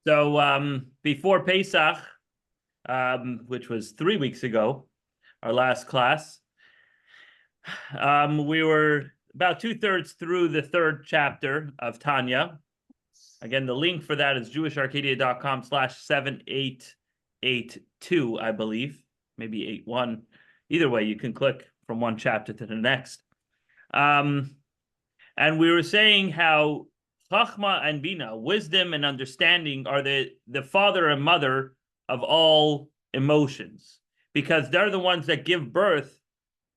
So before Pesach, which was 3 weeks ago, our last class, we were about 2/3 through the third chapter of Tanya. Again, the link for that is jewisharcadia.com/7882, I believe, maybe 81. Either way, you can click from one chapter to the next. And we were saying how Chachma and Bina, wisdom and understanding, are the father and mother of all emotions, because they're the ones that give birth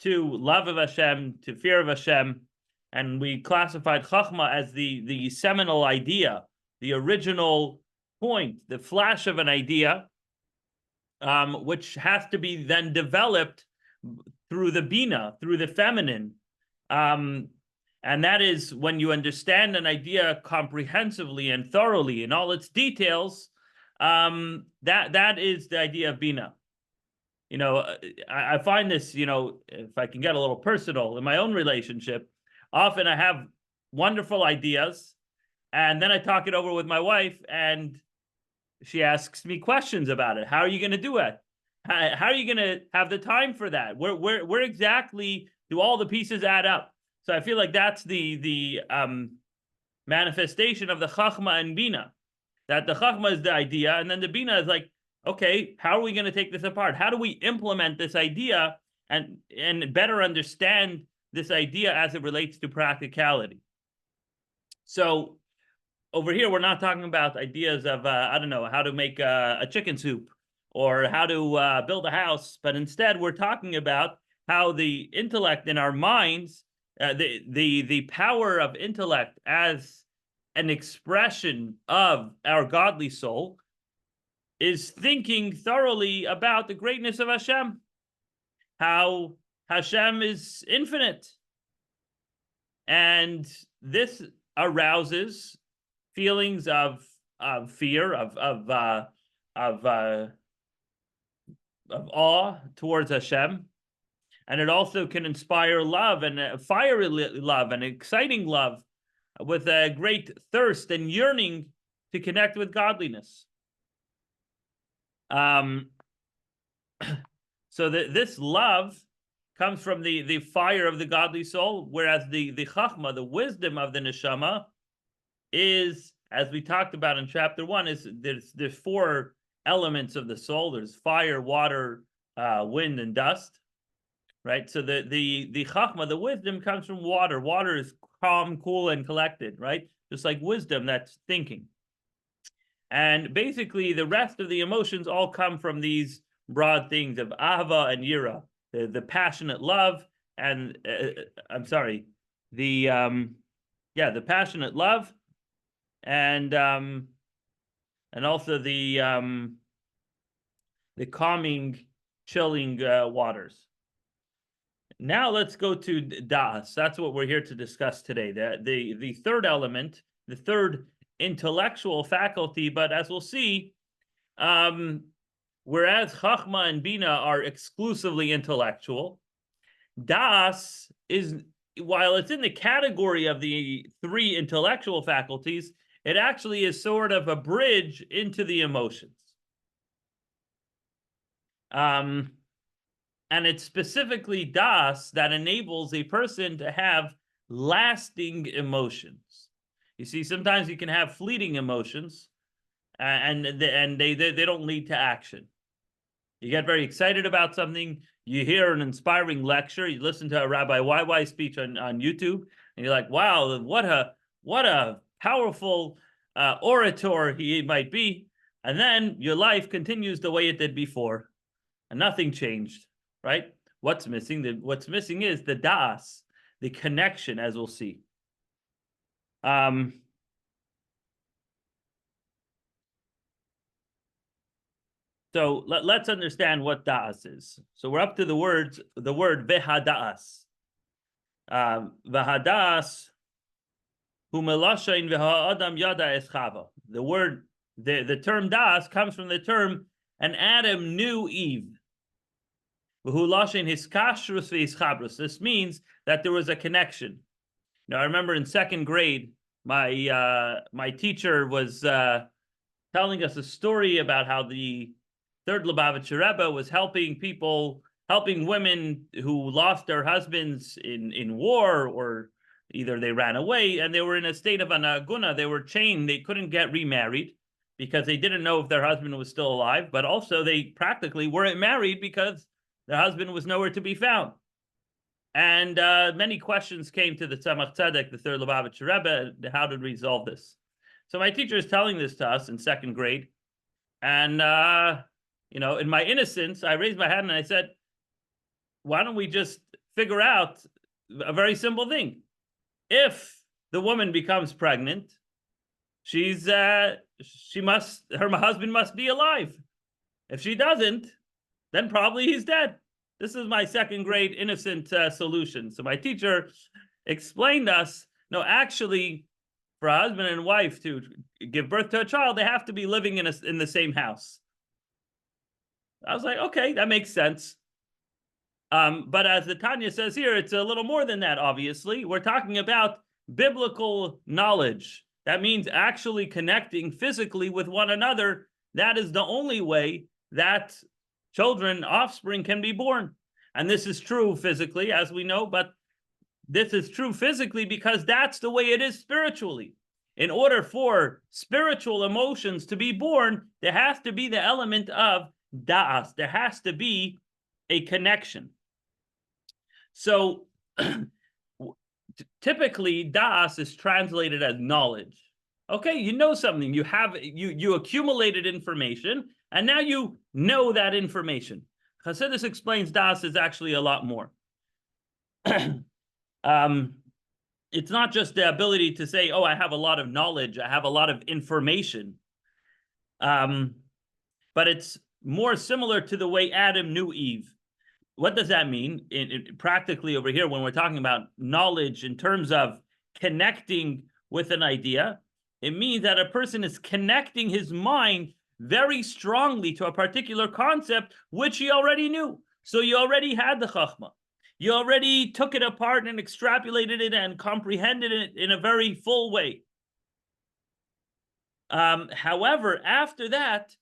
to love of Hashem, to fear of Hashem. And we classified Chachma as the seminal idea, the original point, the flash of an idea, which has to be then developed through the Bina, through the feminine. And that is when you understand an idea comprehensively and thoroughly in all its details, that is the idea of Bina. You know, I find this, if I can get a little personal in my own relationship, often I have wonderful ideas, and then I talk it over with my wife, and she asks me questions about it. How are you going to do it? How are you going to have the time for that? Where exactly do all the pieces add up? So I feel like that's the manifestation of the Chachma and Bina, that the Chachma is the idea, and then the Bina is like, okay, how are we going to take this apart? How do we implement this idea and better understand this idea as it relates to practicality? So over here, we're not talking about ideas of, I don't know, how to make a chicken soup or how to build a house, but instead we're talking about how the intellect in our minds, the power of intellect as an expression of our godly soul, is thinking thoroughly about the greatness of Hashem, how Hashem is infinite. And this arouses feelings of fear, of awe towards Hashem. And it also can inspire love, and a fiery love, and exciting love, with a great thirst and yearning to connect with godliness. So this love comes from the fire of the godly soul, whereas the Chachma, the wisdom of the neshama, is, as we talked about in chapter 1, is there's 4 elements of the soul. There's fire, water, wind, and dust. Right, so the Chachma, the wisdom, comes from water. Water is calm, cool, and collected, right? Just like wisdom, that's thinking. And basically, the rest of the emotions all come from these broad things of Ahava and Yira, the passionate love, and the passionate love, and also the calming, chilling waters. Now let's go to Da'as. That's what we're here to discuss today. The third element, the third intellectual faculty. But as we'll see, whereas Chachma and Bina are exclusively intellectual, Da'as is, while it's in the category of the 3 intellectual faculties, it actually is sort of a bridge into the emotions. And it's specifically Das that enables a person to have lasting emotions. You see, sometimes you can have fleeting emotions, and they don't lead to action. You get very excited about something, you hear an inspiring lecture, you listen to a Rabbi YY speech on YouTube, and you're like, wow, what a powerful orator he might be. And then your life continues the way it did before, and nothing changed. Right? What's missing? What's missing is the das, the connection, as we'll see. So let's understand what das is. So we're up to the word vehadas. Vehadas hu melashain v'ha'adam yada eschava. The word, the term das comes from the term, and Adam knew Eve. This means that there was a connection. Now, I remember in 2nd grade, my teacher was telling us a story about how the third Lubavitcher Rebbe was helping women who lost their husbands in war, or either they ran away and they were in a state of anaguna, they were chained, they couldn't get remarried because they didn't know if their husband was still alive, but also they practically weren't married because their husband was nowhere to be found. And many questions came to the Tzemach Tzedek, the third Lubavitcher Rebbe, how to resolve this. So my teacher is telling this to us in second grade, and in my innocence, I raised my hand and I said, why don't we just figure out a very simple thing? If the woman becomes pregnant, her husband must be alive. If she doesn't, then probably he's dead. This is my second grade innocent solution. So my teacher explained to us, no, actually, for a husband and wife to give birth to a child, they have to be living in the same house. I was like, okay, that makes sense. But as the Tanya says here, it's a little more than that, obviously. We're talking about biblical knowledge. That means actually connecting physically with one another. That is the only way that offspring can be born. And this is true physically, as we know, but this is true physically because that's the way it is spiritually. In order for spiritual emotions to be born, there has to be the element of da'as. There has to be a connection. So typically, da'as is translated as knowledge. Okay, you know something, you accumulated information, and now you know that information. Chassidus explains da'as is actually a lot more. It's not just the ability to say, oh, I have a lot of knowledge, I have a lot of information. But it's more similar to the way Adam knew Eve. What does that mean? Practically over here, when we're talking about knowledge in terms of connecting with an idea, it means that a person is connecting his mind very strongly to a particular concept, which he already knew. So you already had the chachma. You already took it apart and extrapolated it and comprehended it in a very full way. However, after that,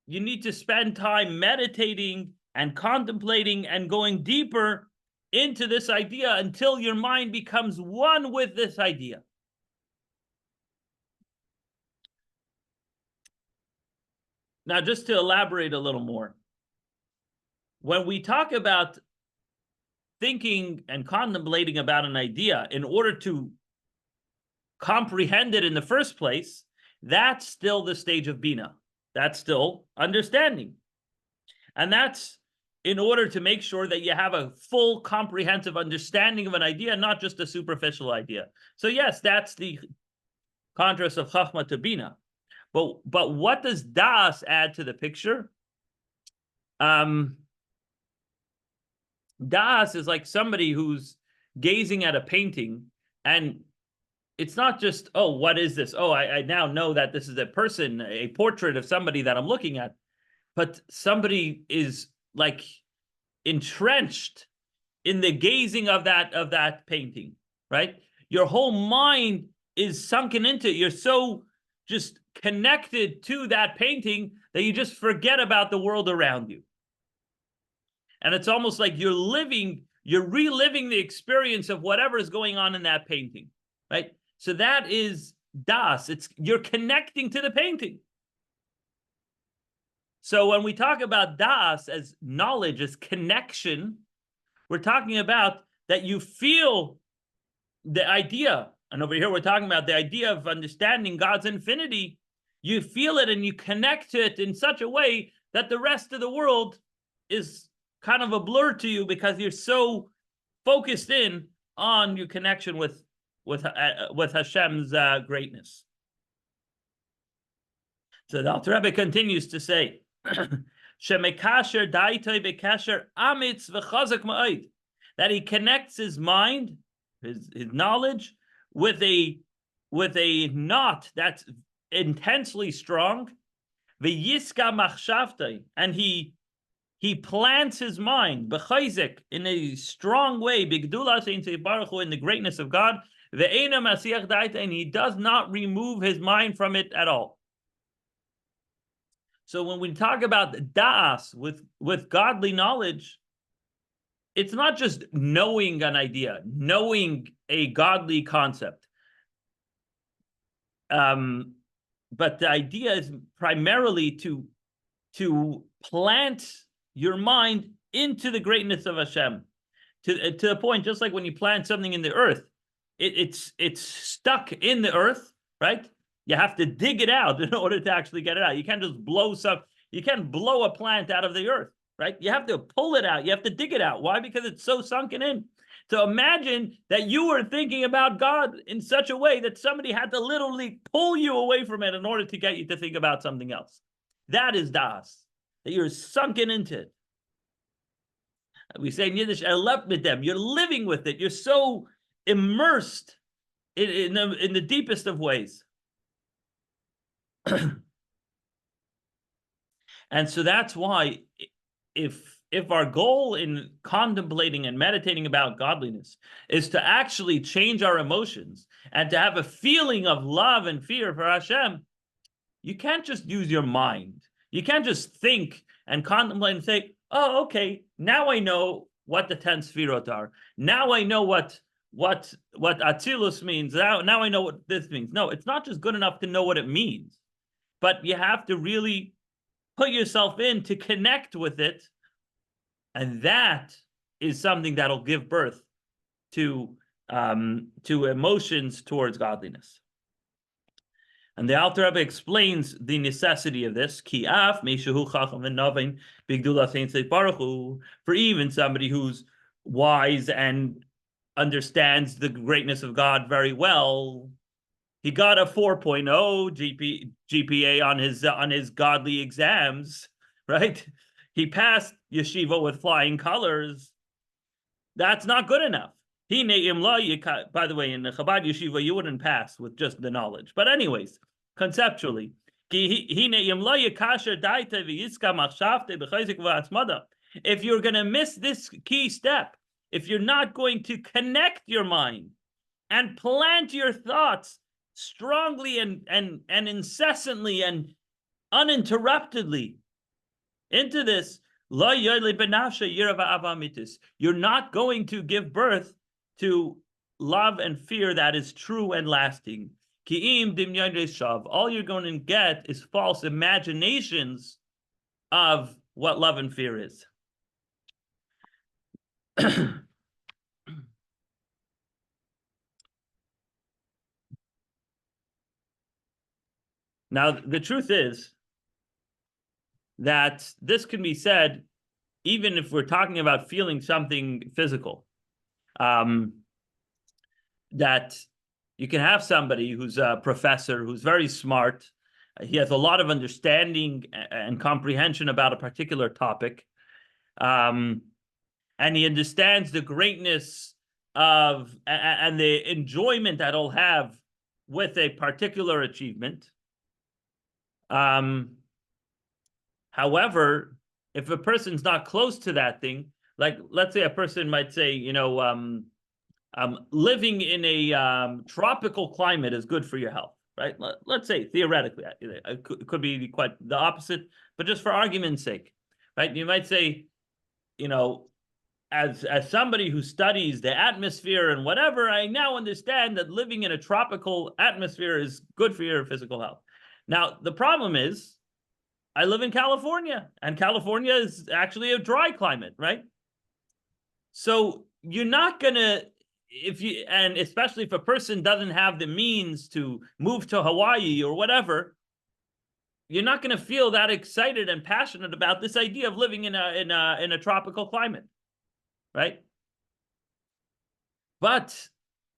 you need to spend time meditating and contemplating and going deeper into this idea until your mind becomes one with this idea. Now, just to elaborate a little more, when we talk about thinking and contemplating about an idea in order to comprehend it in the first place, that's still the stage of Bina. That's still understanding. And that's in order to make sure that you have a full comprehensive understanding of an idea, not just a superficial idea. So yes, that's the contrast of Chachma to Bina. But what does Das add to the picture? Das is like somebody who's gazing at a painting, and it's not just, oh, what is this? Oh, I now know that this is a person, a portrait of somebody that I'm looking at. But somebody is like entrenched in the gazing of that painting, right? Your whole mind is sunken into it. You're so just connected to that painting that you just forget about the world around you. And it's almost like you're reliving the experience of whatever is going on in that painting, right? So that is das. You're connecting to the painting. So when we talk about das as knowledge, as connection, we're talking about that you feel the idea. And over here, we're talking about the idea of understanding God's infinity. You feel it and you connect to it in such a way that the rest of the world is kind of a blur to you because you're so focused in on your connection with Hashem's greatness. So the Alter Rebbe continues to say, that he connects his mind, his knowledge, with a knot that's intensely strong, and he plants his mind in a strong way in the greatness of God, and he does not remove his mind from it at all. So when we talk about da'as with godly knowledge, it's not just knowing an idea, knowing a godly concept. But the idea is primarily to plant your mind into the greatness of Hashem, to the point, just like when you plant something in the earth, it's stuck in the earth, right? You have to dig it out in order to actually get it out. You can't just you can't blow a plant out of the earth, right? You have to pull it out. You have to dig it out. Why? Because it's so sunken in. So imagine that you were thinking about God in such a way that somebody had to literally pull you away from it in order to get you to think about something else. That is das, that you're sunken into it. We say in Yiddish, erlebt mit dem. You're living with it. You're so immersed in the deepest of ways. And so that's why if our goal in contemplating and meditating about godliness is to actually change our emotions and to have a feeling of love and fear for Hashem, you can't just use your mind. You can't just think and contemplate and say, oh, okay, now I know what the 10 sfirot are. Now I know what Atzilus means. Now I know what this means. No, it's not just good enough to know what it means, but you have to really put yourself in to connect with it. And that is something that'll give birth to emotions towards godliness. And the Alter Rebbe explains the necessity of this. Ki af meishahu chacham v'novin b'gdulas ein tzeit baruch hu. For even somebody who's wise and understands the greatness of God very well, he got a 4.0 GPA on his godly exams, right? He passed yeshiva with flying colors. That's not good enough. By the way, in the Chabad yeshiva, you wouldn't pass with just the knowledge. But anyways, conceptually, if you're going to miss this key step, if you're not going to connect your mind and plant your thoughts strongly and incessantly and uninterruptedly into this, you're not going to give birth to love and fear that is true and lasting. All you're going to get is false imaginations of what love and fear is. Now, the truth is that this can be said even if we're talking about feeling something physical. That you can have somebody who's a professor, who's very smart. He has a lot of understanding and comprehension about a particular topic. And he understands the greatness of and the enjoyment that he'll have with a particular achievement. However, if a person's not close to that thing, like let's say a person might say, living in a tropical climate is good for your health, right? Let's say theoretically, it could be quite the opposite, but just for argument's sake, right? You might say, as somebody who studies the atmosphere and whatever, I now understand that living in a tropical atmosphere is good for your physical health. Now, the problem is, I live in California, and California is actually a dry climate, right? So you're not gonna, and especially if a person doesn't have the means to move to Hawaii or whatever, you're not gonna feel that excited and passionate about this idea of living in a tropical climate, right? But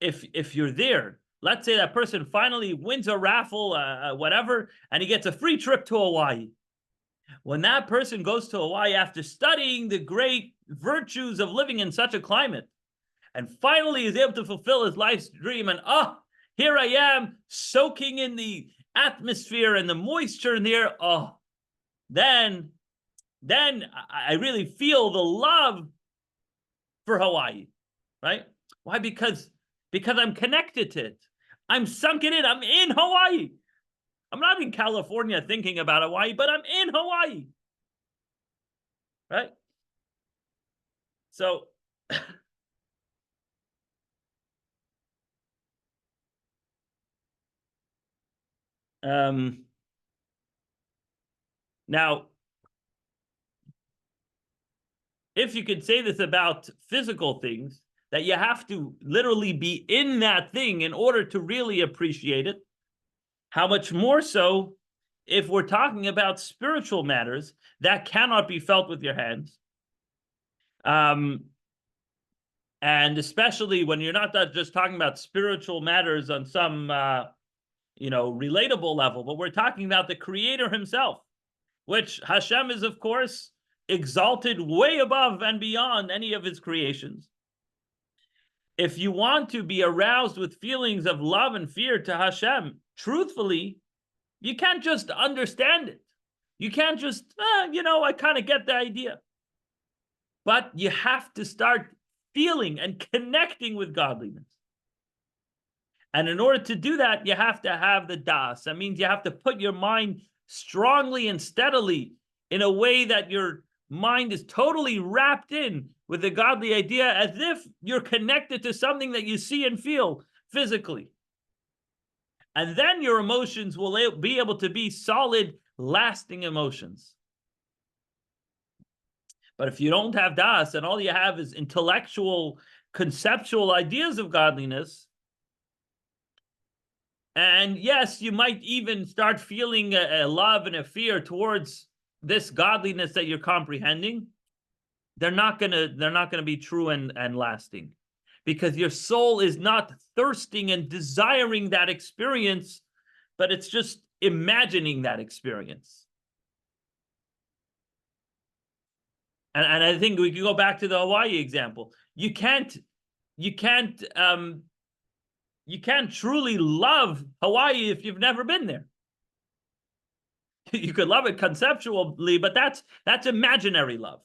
if you're there, let's say that person finally wins a raffle, whatever, and he gets a free trip to Hawaii. When that person goes to Hawaii after studying the great virtues of living in such a climate, and finally is able to fulfill his life's dream, and here I am soaking in the atmosphere and the moisture in the air, then I really feel the love for Hawaii, right? Why? Because I'm connected to it. I'm sunken in. I'm in Hawaii. I'm not in California thinking about Hawaii, but I'm in Hawaii, right? So now, if you could say this about physical things, that you have to literally be in that thing in order to really appreciate it, how much more so if we're talking about spiritual matters that cannot be felt with your hands. And especially when you're not just talking about spiritual matters on some relatable level, but we're talking about the Creator himself, which Hashem is, of course, exalted way above and beyond any of his creations. If you want to be aroused with feelings of love and fear to Hashem, truthfully, you can't just understand it. You can't just, I kind of get the idea. But you have to start feeling and connecting with godliness. And in order to do that, you have to have the das. That means you have to put your mind strongly and steadily in a way that your mind is totally wrapped in with the godly idea, as if you're connected to something that you see and feel physically. And then your emotions will be able to be solid, lasting emotions. But if you don't have das and all you have is intellectual, conceptual ideas of godliness, and yes, you might even start feeling a love and a fear towards this godliness that you're comprehending, they're not gonna be true and lasting, because your soul is not thirsting and desiring that experience, but it's just imagining that experience. And I think we can go back to the Hawaii example. You can't truly love Hawaii if you've never been there. You could love it conceptually, but that's imaginary love.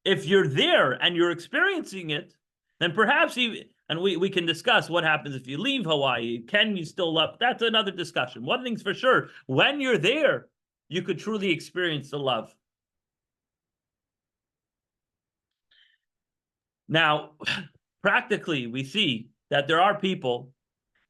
If you're there and you're experiencing it, then perhaps and we can discuss what happens if you leave Hawaii. Can you still love? That's another discussion. One thing's for sure, when you're there, you could truly experience the love. Now, practically, we see that there are people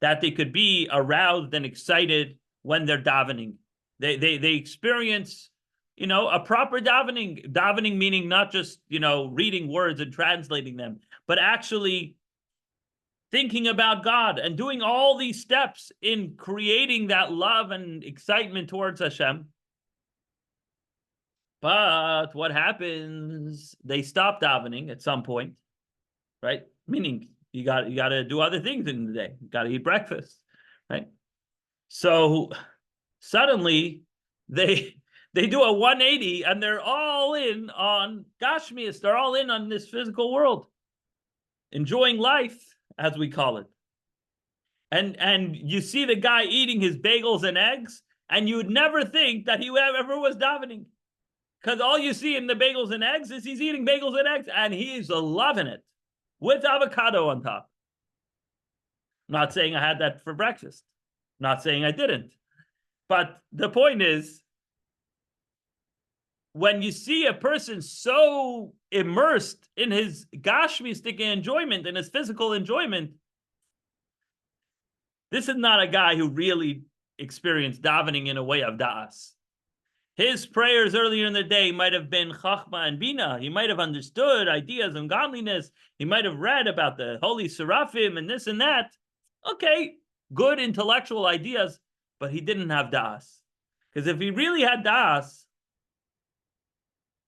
that they could be aroused and excited when they're davening. They experience, a proper davening. Davening meaning not just, reading words and translating them, but actually thinking about God and doing all these steps in creating that love and excitement towards Hashem. But what happens? They stop davening at some point, right? Meaning you got to do other things in the day. You got to eat breakfast, right? So suddenly they do a 180 and they're all in on Gashmias. They're all in on this physical world, enjoying life, as we call it. And you see the guy eating his bagels and eggs, and you would never think that he ever was davening, because all you see in the bagels and eggs is he's eating bagels and eggs, and he's loving it with avocado on top. I'm not saying I had that for breakfast. I'm not saying I didn't. But the point is, when you see a person so immersed in his gashmistic enjoyment, in his physical enjoyment, this is not a guy who really experienced davening in a way of da'as. His prayers earlier in the day might have been chachma and bina. He might have understood ideas of godliness. He might have read about the holy seraphim and this and that. Okay, good intellectual ideas, but he didn't have da'as. Because if he really had da'as,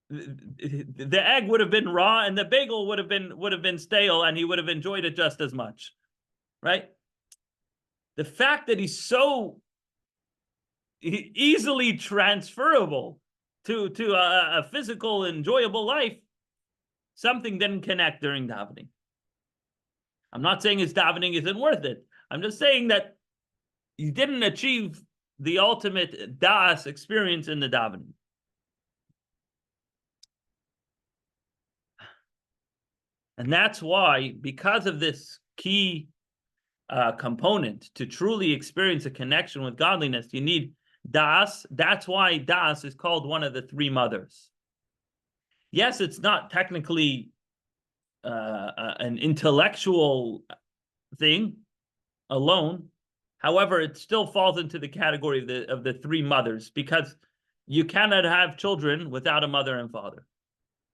the egg would have been raw and the bagel would have been stale, and he would have enjoyed it just as much, right? The fact that he's so easily transferable to a physical, enjoyable life, something didn't connect during davening. I'm not saying his davening isn't worth it. I'm just saying that he didn't achieve the ultimate das experience in the davening. And that's why, because of this key component to truly experience a connection with godliness. You need das. That's why das is called one of the three mothers. Yes, it's not technically an intellectual thing alone. However, it still falls into the category of the three mothers, because you cannot have children without a mother and father.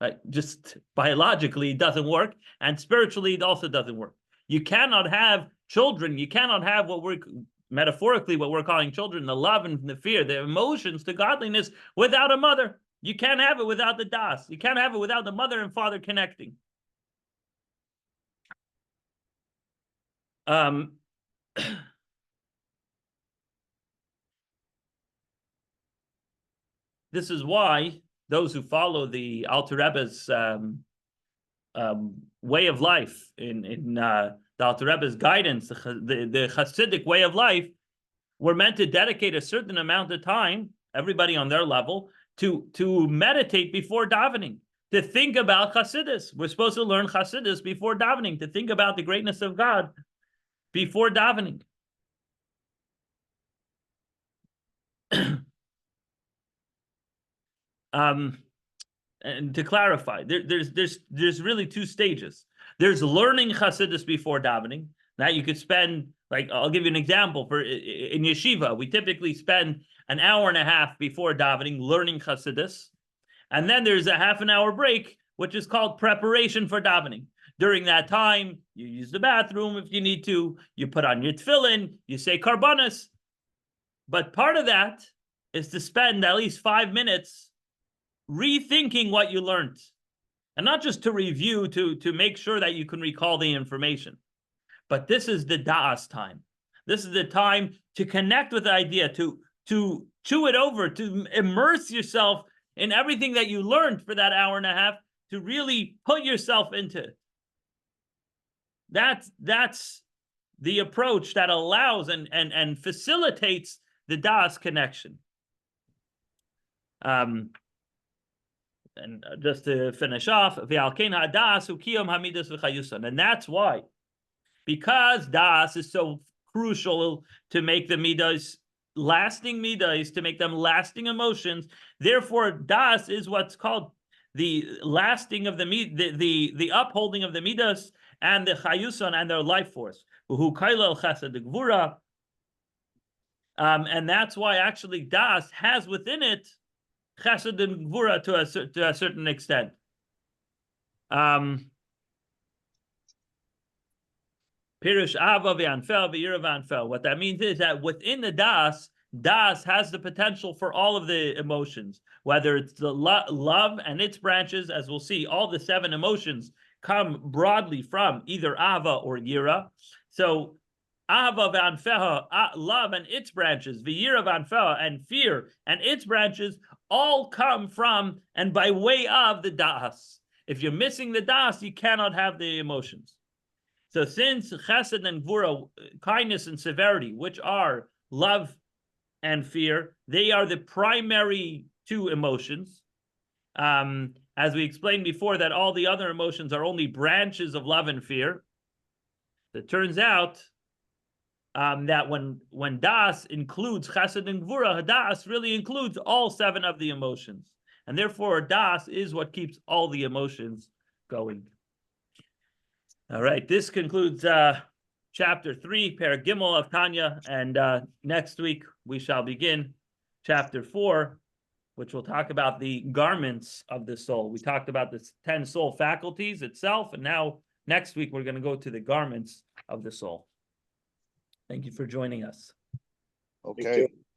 Right? Just biologically, it doesn't work, and spiritually, it also doesn't work. You cannot have children. You cannot have what we're metaphorically what we're calling children, the love and the fear, the emotions to godliness, without a mother. You can't have it without the das. You can't have it without the mother and father connecting. This is why those who follow the Alter Rebbe's way of life, in the Alter Rebbe's guidance, the Hasidic way of life, we're meant to dedicate a certain amount of time, everybody on their level, to meditate before davening, to think about Hasidus. We're supposed to learn Hasidus before davening, to think about the greatness of God before davening. And to clarify, there's really two stages. There's learning Hasidus before davening. Now you could spend, like, I'll give you an example. In yeshiva, we typically spend an hour and a half before davening learning Hasidus, and then there's a half an hour break, which is called preparation for davening. During that time, you use the bathroom if you need to, you put on your tefillin, you say karbanos. But part of that is to spend at least 5 minutes rethinking what you learned, and not just to review, to make sure that you can recall the information. But this is the da'as time. This is the time to connect with the idea, to chew it over, to immerse yourself in everything that you learned for that hour and a half, to really put yourself into it. That's the approach that allows and facilitates the da'as connection. And just to finish off, and that's why, because das is so crucial to make the midas lasting midas, to make them lasting emotions. Therefore, das is what's called the lasting of the upholding of the midas and the chayuson and their life force. And that's why actually das has within it chesed and gvura to a certain extent. Pirush ava v'anfel v'yira v'anfel. What that means is that within the das has the potential for all of the emotions, whether it's the love and its branches, as we'll see, all the 7 emotions come broadly from either ava or yira. So ava v'anfel, love and its branches, v'yira v'anfel, and fear and its branches, all come from and by way of the das. If you're missing the das, you cannot have the emotions. So since chesed and gvura, kindness and severity, which are love and fear, they are the primary 2 emotions. As we explained before, that all the other emotions are only branches of love and fear. It turns out that when das includes chesed and gvura, das really includes all 7 of the emotions. And therefore, das is what keeps all the emotions going. All right, this concludes chapter 3, Perek Gimel of Tanya, and next week we shall begin chapter 4, which will talk about the garments of the soul. We talked about the 10 soul faculties itself, and now next week we're going to go to the garments of the soul. Thank you for joining us. Okay.